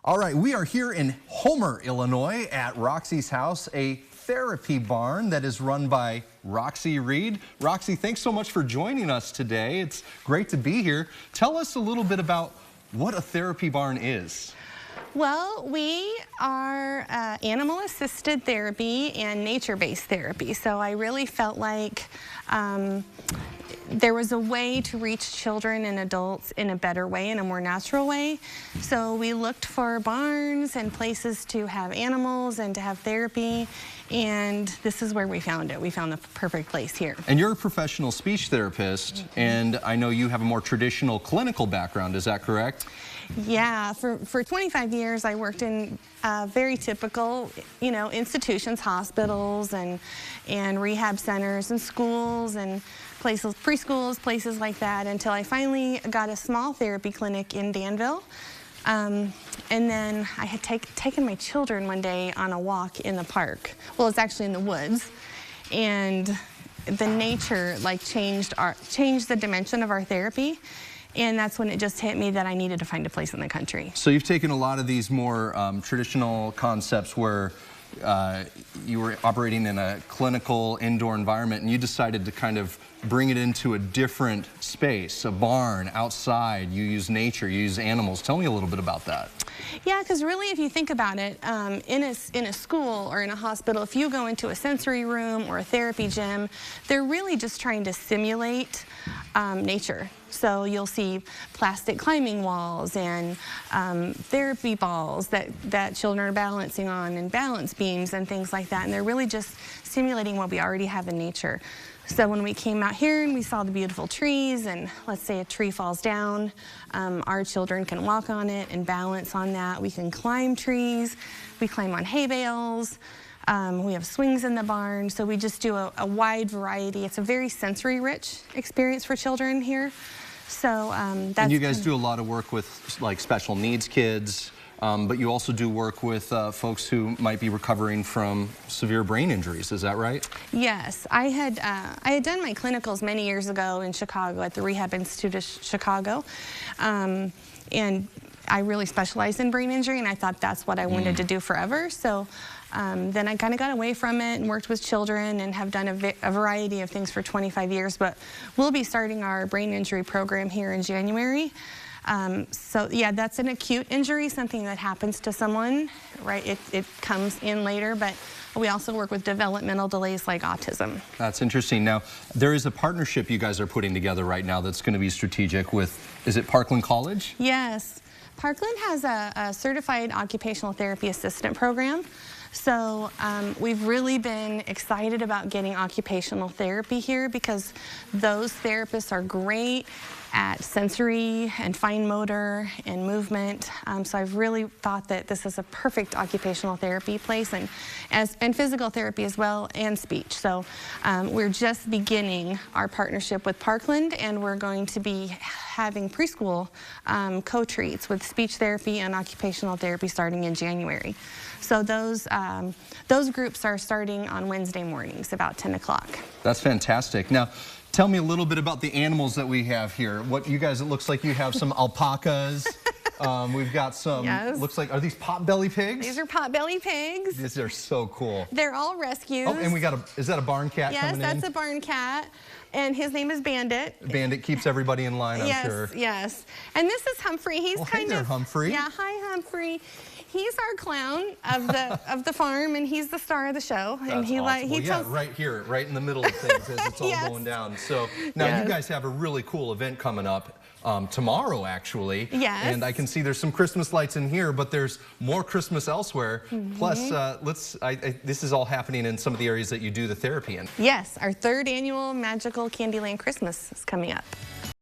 All right, we are here in Homer, Illinois at Roxy's house, a therapy barn that is run by Roxy Reed. Roxy, thanks so much for joining us today. It's great to be here. Tell us a little bit about what a therapy barn is. Well, we are animal-assisted therapy and nature-based therapy. So I really felt like there was a way to reach children and adults in a better way, in a more natural way. So we looked for barns and places to have animals and to have therapy, and this is where we found it. We found the perfect place here. And you're a professional speech therapist, and I know you have a more traditional clinical background, is that correct? Yeah, for 25 years I worked in very typical, institutions, hospitals and rehab centers and schools and places, preschools, places like that, until I finally got a small therapy clinic in Danville. And then I had taken my children one day on a walk in the park. Well, it's actually in the woods, and the nature changed the dimension of our therapy. And that's when it just hit me that I needed to find a place in the country. So you've taken a lot of these more traditional concepts where you were operating in a clinical indoor environment, and you decided to kind of bring it into a different space, a barn, outside. You use nature, you use animals. Tell me a little bit about that. Yeah, because really, if you think about it, in a school or in a hospital, if you go into a sensory room or a therapy gym, they're really just trying to simulate nature. So you'll see plastic climbing walls and therapy balls that children are balancing on, and balance beams and things like that. And they're really just simulating what we already have in nature. So when we came out here and we saw the beautiful trees, and let's say a tree falls down, our children can walk on it and balance on that. We can climb trees, we climb on hay bales, we have swings in the barn, so we just do a wide variety. It's a very sensory rich experience for children here. So that's. And you guys do a lot of work with like special needs kids, but you also do work with folks who might be recovering from severe brain injuries. Is that right? Yes, I had done my clinicals many years ago in Chicago at the Rehab Institute of Chicago, and I really specialized in brain injury, and I thought that's what I wanted to do forever. So then I kind of got away from it and worked with children and have done a variety of things for 25 years. But we'll be starting our brain injury program here in January. So yeah, that's an acute injury, something that happens to someone, right? It comes in later, but we also work with developmental delays like autism. That's interesting. Now, there is a partnership you guys are putting together right now that's going to be strategic with, is it Parkland College? Yes. Parkland has a certified occupational therapy assistant program. So we've really been excited about getting occupational therapy here, because those therapists are great at sensory and fine motor and movement. So I've really thought that this is a perfect occupational therapy place, and physical therapy as well, and speech. So we're just beginning our partnership with Parkland, and we're going to be having preschool co-treats with speech therapy and occupational therapy starting in January. So those groups are starting on Wednesday mornings about 10 o'clock. That's fantastic. Now, tell me a little bit about the animals that we have here. What you guys, it looks like you have some alpacas. We've got some, yes. Looks like, are these potbelly pigs? These are potbelly pigs. These are so cool. They're all rescues. Oh, and we got is that a barn cat coming in? Yes, that's a barn cat. And his name is Bandit. Bandit keeps everybody in line, I'm sure. Yes. And this is Humphrey. He's hey there, Humphrey. Yeah, hi, Humphrey. He's our clown of the farm, and he's the star of the show. That's and he awesome. he tells right here, right in the middle of things as it's all yes. going down. So now you guys have a really cool event coming up tomorrow, actually. Yes. And I can see there's some Christmas lights in here, but there's more Christmas elsewhere. Plus, this is all happening in some of the areas that you do the therapy in. Yes, our 3rd annual Magical Candyland Christmas is coming up.